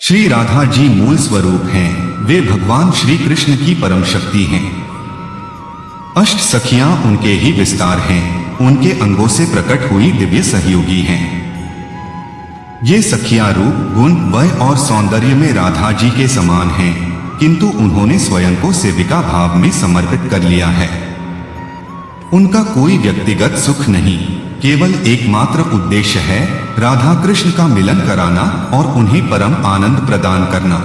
श्री राधा जी मूल स्वरूप हैं। वे भगवान श्री कृष्ण की परम शक्ति हैं। अष्ट सखियां उनके ही विस्तार हैं। उनके अंगों से प्रकट हुई दिव्य सहयोगी हैं। ये सखियां रूप, गुण, वय और सौंदर्य में राधा जी के समान हैं, किंतु उन्होंने स्वयं को सेविका भाव में समर्पित कर लिया है। उनका कोई व्यक्तिगत सुख नहीं, केवल एकमात्र उद्देश्य है राधा कृष्ण का मिलन कराना और उन्हें परम आनंद प्रदान करना।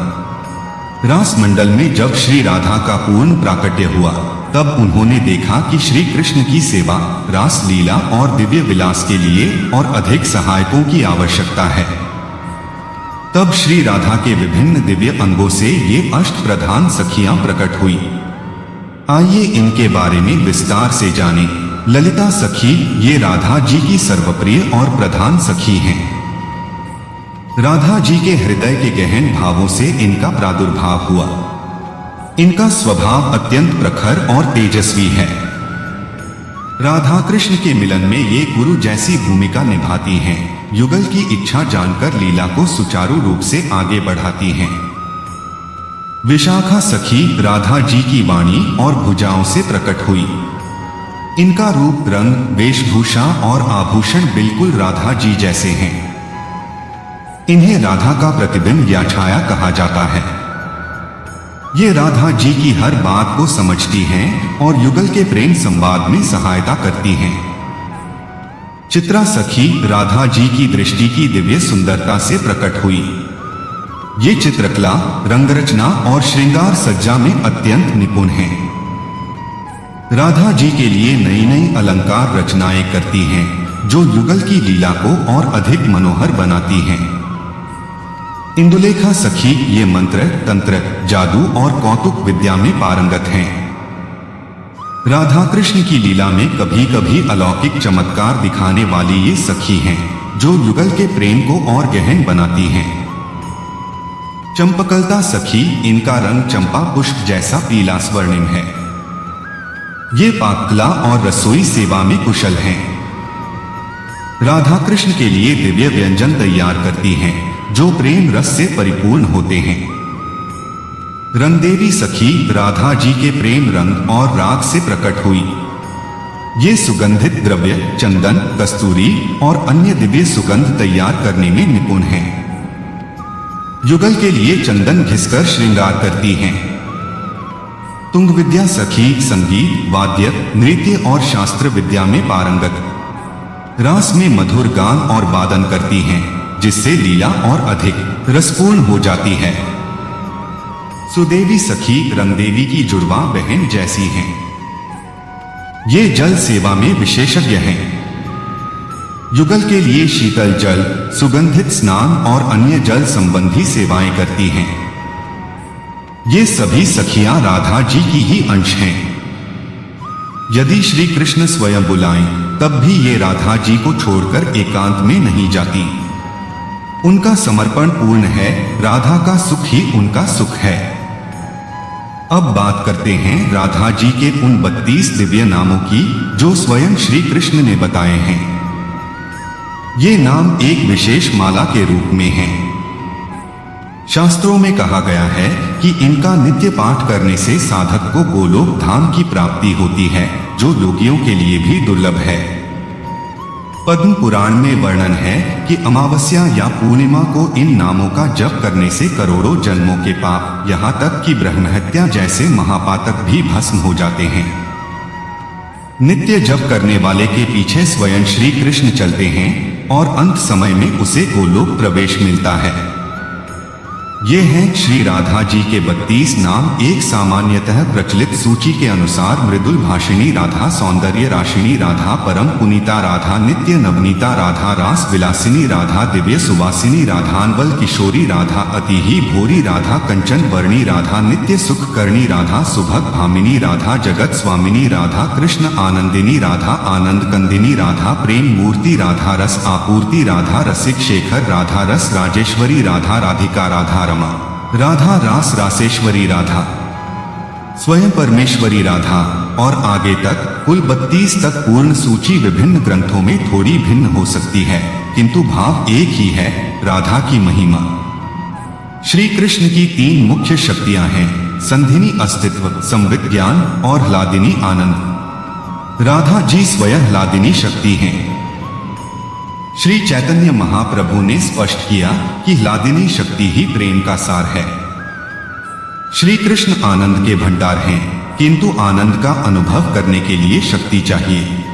रास मंडल में जब श्री राधा का पूर्ण प्राकट्य हुआ, तब उन्होंने देखा कि श्री कृष्ण की सेवा, रास लीला और दिव्य विलास के लिए और अधिक सहायकों की आवश्यकता है। तब श्री राधा के विभिन्न दिव्य अंगों से ये अष्ट प्रधान सखियां प्रकट हुई। आइए इनके बारे में विस्तार से जानें। ललिता सखी, ये राधा जी की सर्वप्रिय और प्रधान सखी हैं। राधा जी के हृदय के गहन भावों से इनका प्रादुर्भाव हुआ। इनका स्वभाव अत्यंत प्रखर और तेजस्वी है। राधा कृष्ण के मिलन में ये गुरु जैसी भूमिका निभाती हैं। युगल की इच्छा जानकर लीला को सुचारू रूप से आगे बढ़ाती हैं। विशाखा सखी राधा जी की वाणी और भुजाओं से प्रकट हुई। इनका रूप, रंग, वेशभूषा और आभूषण बिल्कुल राधा जी जैसे हैं। इन्हें राधा का प्रतिबिंब या छाया कहा जाता है। ये राधा जी की हर बात को समझती हैं और युगल के प्रेम संवाद में सहायता करती हैं। चित्रा सखी राधा जी की दृष्टि की दिव्य सुंदरता से प्रकट हुई। ये चित्रकला, रंगरचना और श्रृंगार सज्जा में अत्यंत निपुण हैं। राधा जी के लिए नई नई अलंकार रचनाएं करती हैं, जो युगल की लीला को और अधिक मनोहर बनाती हैं। इंदुलेखा सखी ये मंत्र, तंत्र, जादू और कौतुक विद्या में पारंगत हैं। राधा कृष्ण की लीला में कभी कभी अलौकिक चमत्कार दिखाने वाली ये सखी हैं, जो युगल के प्रेम को और गहन बनाती हैं। चंपकलता सखी, इनका रंग चंपा पुष्प जैसा पीला स्वर्णिम है। ये पाककला और रसोई सेवा में कुशल हैं। राधा कृष्ण के लिए दिव्य व्यंजन तैयार करती हैं, जो प्रेम रस से परिपूर्ण होते हैं। रंगदेवी सखी राधा जी के प्रेम रंग और राग से प्रकट हुई। ये सुगंधित द्रव्य, चंदन, कस्तूरी और अन्य दिव्य सुगंध तैयार करने में निपुण हैं। युगल के लिए चंदन घिसकर श्रृंगार करती हैं। तुंग विद्या सखी संगीत, वाद्य, नृत्य और शास्त्र विद्या में पारंगत। रास में मधुर गान और वादन करती हैं, जिससे लीला और अधिक रसपूर्ण हो जाती है। सुदेवी सखी रंगदेवी की जुड़वा बहन जैसी हैं। ये जल सेवा में विशेषज्ञ हैं। युगल के लिए शीतल जल, सुगंधित स्नान और अन्य जल संबंधी सेवाएं करती हैं। ये सभी सखियां राधा जी की ही अंश हैं। यदि श्री कृष्ण स्वयं बुलाएं, तब भी ये राधा जी को छोड़कर एकांत में नहीं जाती। उनका समर्पण पूर्ण है। राधा का सुख ही उनका सुख है। अब बात करते हैं राधा जी के उन 32 दिव्य नामों की, जो स्वयं श्री कृष्ण ने बताए हैं। ये नाम एक विशेष माला के रूप में हैं। शास्त्रों में कहा गया है कि इनका नित्य पाठ करने से साधक को गोलोक धाम की प्राप्ति होती है, जो योगियों के लिए भी दुर्लभ है। पद्म पुराण में वर्णन है कि अमावस्या या पूर्णिमा को इन नामों का जप करने से करोड़ों जन्मों के पाप, यहाँ तक कि ब्रह्महत्या जैसे महापातक भी भस्म हो जाते हैं। नित्य जप करने वाले के पीछे स्वयं श्री कृष्ण चलते हैं और अंत समय में उसे गोलोक प्रवेश मिलता है। ये हैं श्री राधा जी के 32 नाम। एक सामान्यतः प्रचलित सूची के अनुसार मृदुल भाषिणी राधा, सौंदर्य राशिनी राधा, परम पुनीता राधा, नित्य नवनीता राधा, रास विलासिनी राधा, दिव्य सुवासिनी राधान्वल किशोरी राधा, अति ही भोरी राधा, कंचन वर्णी राधा, नित्य सुख करणी राधा, सुभग भामिनी राधा, जगत स्वामिनी राधा, कृष्ण आनंदिनी राधा, आनंद कंदिनी राधा, प्रेम मूर्ति राधा, रस आपूर्ति राधा, रसिक शेखर राधा, रस राजेश्वरी राधा, राधिका राधा, राधा रास रासेश्वरी राधा, स्वयं परमेश्वरी राधा और आगे तक कुल 32 तक पूर्ण सूची विभिन्न ग्रंथों में थोड़ी भिन्न हो सकती है, किंतु भाव एक ही है, राधा की महिमा। श्री कृष्ण की 3 मुख्य शक्तियां हैं, संधिनी अस्तित्व, संवित ज्ञान और ह्लादिनी आनंद। राधा जी स्वयं ह्लादिनी शक्ति हैं। श्री चैतन्य महाप्रभु ने स्पष्ट किया कि ह्लादिनी शक्ति ही प्रेम का सार है। श्री कृष्ण आनंद के भंडार हैं, किंतु आनंद का अनुभव करने के लिए शक्ति चाहिए।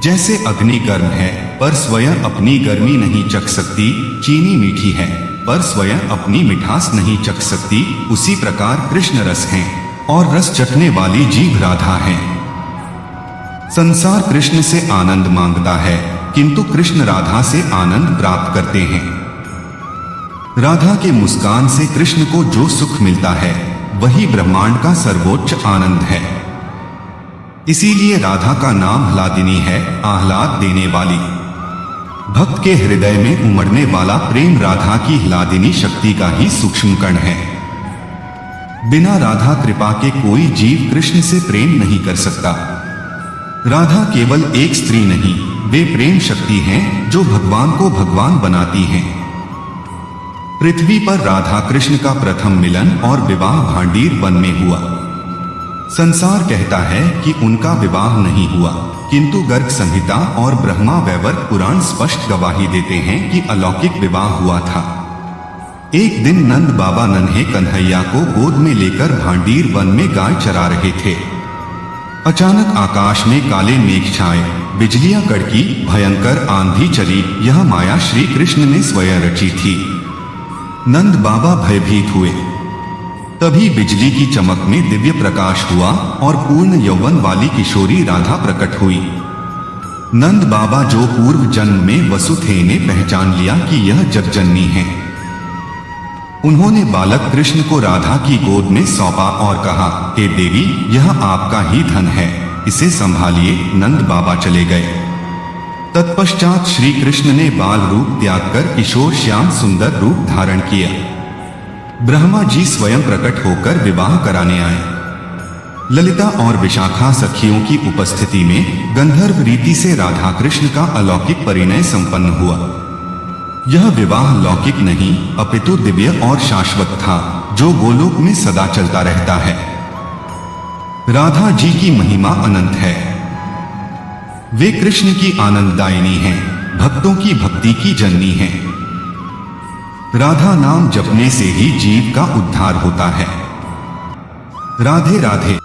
जैसे अग्नि गर्म है पर स्वयं अपनी गर्मी नहीं चख सकती, चीनी मीठी है पर स्वयं अपनी मिठास नहीं चख सकती, उसी प्रकार कृष्ण रस हैं और रस चखने वाली जीभ राधा है। संसार कृष्ण से आनंद मांगता है, किंतु कृष्ण राधा से आनंद प्राप्त करते हैं। राधा के मुस्कान से कृष्ण को जो सुख मिलता है वही ब्रह्मांड का सर्वोच्च आनंद है। इसीलिए राधा का नाम ह्लादिनी है, आह्लाद देने वाली। भक्त के हृदय में उमड़ने वाला प्रेम राधा की ह्लादिनी शक्ति का ही सूक्ष्म कण है। बिना राधा कृपा के कोई जीव कृष्ण से प्रेम नहीं कर सकता। राधा केवल एक स्त्री नहीं, वे प्रेम शक्ति हैं जो भगवान को भगवान बनाती हैं। पृथ्वी पर राधा कृष्ण का प्रथम मिलन और विवाह भांडीर वन में हुआ। संसार कहता है कि उनका विवाह नहीं हुआ, किंतु गर्ग संहिता और ब्रह्मा वैवर्त पुराण स्पष्ट गवाही देते हैं कि अलौकिक विवाह हुआ था। एक दिन नंद बाबा नन्हे कन्हैया को गोद में लेकर भांडीर वन में गाय चरा रहे थे। अचानक आकाश में काले मेघ छाए, बिजलियां कड़की, भयंकर आंधी चली। यह माया श्री कृष्ण ने स्वयं रची थी। नंद बाबा भयभीत हुए। तभी बिजली की चमक में दिव्य प्रकाश हुआ और पूर्ण यौवन वाली किशोरी राधा प्रकट हुई। नंद बाबा जो पूर्व जन्म में वसु थे ने पहचान लिया कि यह जगजननी है। उन्होंने बालक कृष्ण को राधा की गोद में सौंपा और कहा, हे देवी, यह आपका ही धन है, इसे संभालिए। नंद बाबा चले गए। तत्पश्चात श्री कृष्ण ने बाल रूप त्याग कर किशोर श्याम सुंदर रूप धारण किया। ब्रह्मा जी स्वयं प्रकट होकर विवाह कराने आए। ललिता और विशाखा सखियों की उपस्थिति में गंधर्व रीति से राधा कृष्ण का अलौकिक परिणय संपन्न हुआ। यह विवाह लौकिक नहीं अपितु दिव्य और शाश्वत था, जो गोलोक में सदा चलता रहता है। राधा जी की महिमा अनंत है। वे कृष्ण की आनंददायिनी हैं, भक्तों की भक्ति की जननी हैं। राधा नाम जपने से ही जीव का उद्धार होता है। राधे राधे।